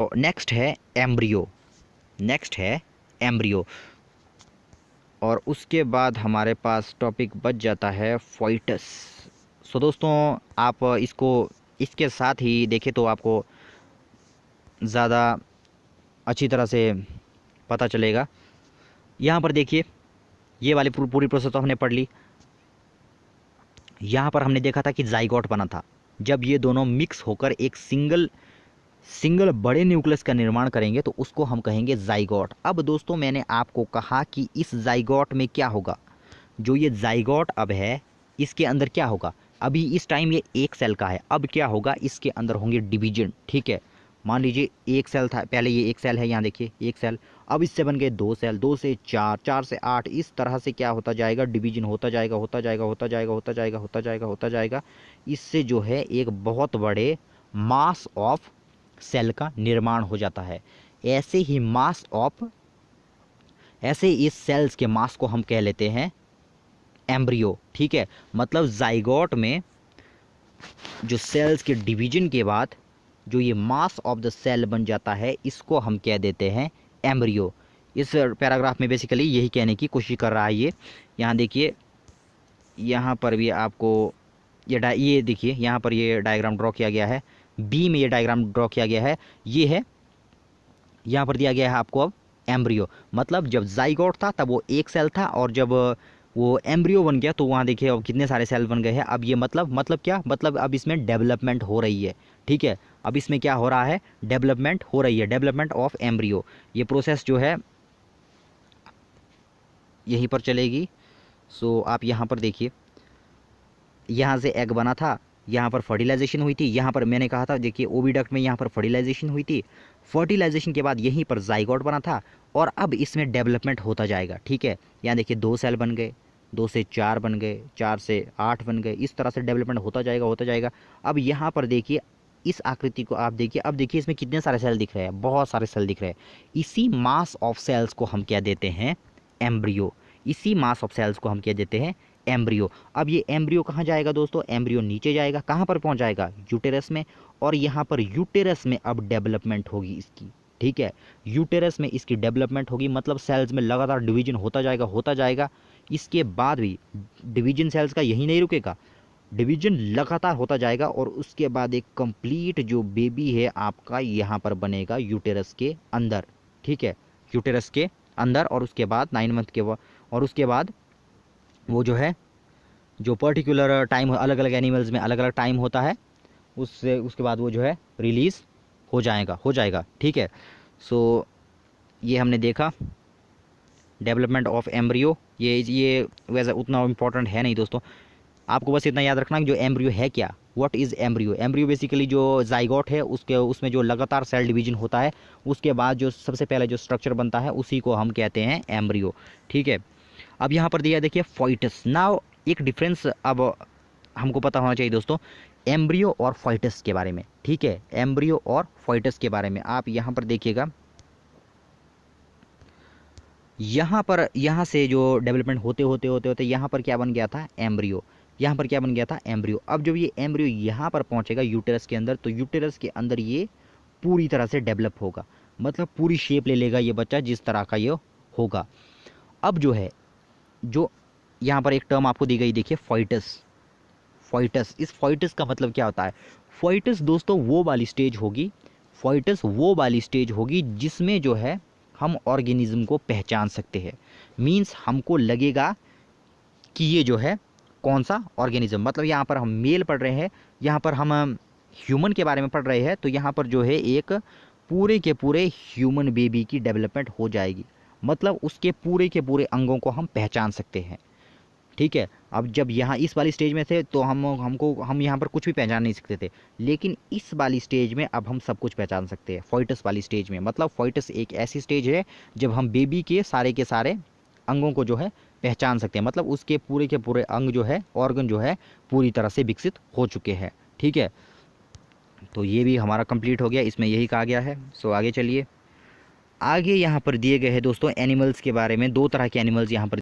Next है embryo. Next है embryo. और उसके बाद हमारे पास टॉपिक बच जाता है फोइटस। सो दोस्तों, आप इसको इसके साथ ही देखें तो आपको ज़्यादा अच्छी तरह से पता चलेगा। यहाँ पर देखिए, ये वाली पूरी प्रोसेस तो हमने पढ़ ली। यहाँ पर हमने देखा था कि जाइगोट बना था। जब ये दोनों मिक्स होकर एक सिंगल सिंगल बड़े न्यूक्लियस का निर्माण करेंगे तो उसको हम कहेंगे जाइगोट। अब दोस्तों, मैंने आपको कहा कि इस जाइगोट में क्या होगा। जो ये जाइगोट अब है, इसके अंदर क्या होगा। अभी इस टाइम ये एक सेल का है, अब क्या होगा, इसके अंदर होंगे डिवीजन। ठीक है, मान लीजिए एक सेल था पहले, ये एक सेल है, यहाँ देखिए एक सेल। अब इससे बन गए दो सेल, दो से चार, चार से आठ, इस तरह से क्या होता जाएगा, डिवीजन होता जाएगा, होता जाएगा, होता जाएगा, होता जाएगा, होता जाएगा, होता जाएगा। इससे जो है एक बहुत बड़े मास ऑफ सेल का निर्माण हो जाता है। ऐसे ही मास ऑफ ऐसे इस सेल्स के मास को हम कह लेते हैं एम्ब्रियो। ठीक है, मतलब जाइगोट में जो सेल्स के डिवीजन के बाद जो ये मास ऑफ द सेल बन जाता है, इसको हम कह देते हैं एम्ब्रियो। इस पैराग्राफ में बेसिकली यही कहने की कोशिश कर रहा है ये। यहाँ देखिए, यहाँ पर भी आपको ये देखिए, यहाँ पर ये डायग्राम ड्रॉ किया गया है, बी में ये डायग्राम ड्रॉ किया गया है। ये है, यहाँ पर दिया गया है आपको अब एम्ब्रियो। मतलब जब जाइगोट था तब वो एक सेल था, और जब वो एम्ब्रियो बन गया तो वहाँ देखिए अब कितने सारे सेल बन गए हैं। अब ये मतलब क्या, मतलब अब इसमें डेवलपमेंट हो रही है। ठीक है, अब इसमें क्या हो रहा है, डेवलपमेंट हो रही है, डेवलपमेंट ऑफ एम्ब्रियो। ये प्रोसेस जो है यहीं पर चलेगी। सो आप यहाँ पर देखिए, यहाँ से एग बना था, यहाँ पर फर्टिलाइजेशन हुई थी। यहाँ पर मैंने कहा था देखिए, ओविडक्ट में यहाँ पर फर्टिलाइजेशन हुई थी। फर्टिलाइजेशन के बाद यहीं पर जाइगोट बना था, और अब इसमें डेवलपमेंट होता जाएगा। ठीक है, यहाँ देखिए दो सेल बन गए, दो से चार बन गए, चार से आठ बन गए, इस तरह से डेवलपमेंट होता जाएगा, होता जाएगा। अब यहाँ पर देखिए, इस आकृति को आप देखिए, अब देखिए इसमें कितने सारे सेल दिख रहे हैं, बहुत सारे सेल दिख रहे हैं। इसी मास ऑफ सेल्स को हम क्या देते हैं, एम्ब्रियो। इसी मास ऑफ सेल्स को हम क्या देते हैं, एम्ब्रियो। अब ये एम्ब्रियो कहाँ जाएगा दोस्तों, एम्ब्रियो नीचे जाएगा, कहाँ पर पहुँच जाएगा, यूटेरस में। और यहाँ पर यूटेरस में अब डेवलपमेंट होगी इसकी। ठीक है, यूटेरस में इसकी डेवलपमेंट होगी, मतलब सेल्स में लगातार डिवीजन होता जाएगा, होता जाएगा। इसके बाद भी डिवीजन सेल्स का यही नहीं रुकेगा, डिवीजन लगातार होता जाएगा, और उसके बाद एक कंप्लीट जो बेबी है आपका यहाँ पर बनेगा यूटेरस के अंदर। ठीक है, यूटेरस के अंदर, और उसके बाद 9 मंथ के और उसके बाद वो जो है, जो पर्टिकुलर टाइम अलग अलग एनिमल्स में अलग अलग टाइम होता है, उससे उसके बाद वो जो है रिलीज़ हो जाएगा। ठीक है, सो ये हमने देखा डेवलपमेंट ऑफ एम्ब्रियो। ये वैसे उतना इम्पोर्टेंट है नहीं दोस्तों, आपको बस इतना याद रखना कि जो एम्ब्रियो है क्या, what is embryo. Embryo basically जो जाइगोट है उसके उसमें जो लगातार सेल डिवीजन होता है, उसके बाद जो सबसे पहले जो स्ट्रक्चर बनता है उसी को हम कहते हैं एम्ब्रियो। ठीक है, अब यहाँ पर दिया देखिए फोइटस। नाउ एक डिफरेंस अब हमको पता होना चाहिए दोस्तों, एम्ब्रियो और फोइटस के बारे में। ठीक है, एम्ब्रियो और फोइटस के बारे में आप यहाँ पर देखिएगा, यहाँ पर यहाँ से जो डेवलपमेंट होते होते होते होते यहाँ पर क्या बन गया था, एम्ब्रियो। यहाँ पर क्या बन गया था, एम्ब्रियो। अब जब ये एम्ब्रियो यहाँ पर पहुँचेगा यूटेरस के अंदर, तो यूटेरस के अंदर ये पूरी तरह से डेवलप होगा, मतलब पूरी शेप ले लेगा ये बच्चा जिस तरह का ये होगा। अब जो है, जो यहाँ पर एक टर्म आपको दी गई देखिए, फोइटस। फोइटस, इस फोइटस का मतलब क्या होता है, फोइटस दोस्तों वो वाली स्टेज होगी, फोइटस वो वाली स्टेज होगी जिसमें जो है हम ऑर्गेनिज्म को पहचान सकते हैं। मींस हमको लगेगा कि ये जो है कौन सा ऑर्गेनिज्म, मतलब यहाँ पर हम मेल पढ़ रहे हैं, यहाँ पर हम ह्यूमन के बारे में पढ़ रहे हैं, तो यहाँ पर जो है एक पूरे के पूरे ह्यूमन बेबी की डेवलपमेंट हो जाएगी, मतलब उसके पूरे के पूरे अंगों को हम पहचान सकते हैं। ठीक है, अब जब यहाँ इस वाली स्टेज में थे तो हम यहाँ पर कुछ भी पहचान नहीं सकते थे, लेकिन इस वाली स्टेज में अब हम सब कुछ पहचान सकते हैं, फोइटस वाली स्टेज में। मतलब फोइटस एक ऐसी स्टेज है जब हम बेबी के सारे अंगों को जो है पहचान सकते हैं, मतलब उसके पूरे के पूरे अंग जो है, ऑर्गन जो है पूरी तरह से विकसित हो चुके हैं। ठीक है, तो ये भी हमारा कंप्लीट हो गया, इसमें यही कहा गया है। सो आगे चलिए, आगे यहाँ पर दिए गए हैं दोस्तों एनिमल्स के बारे में। दो तरह के एनिमल्स यहाँ पर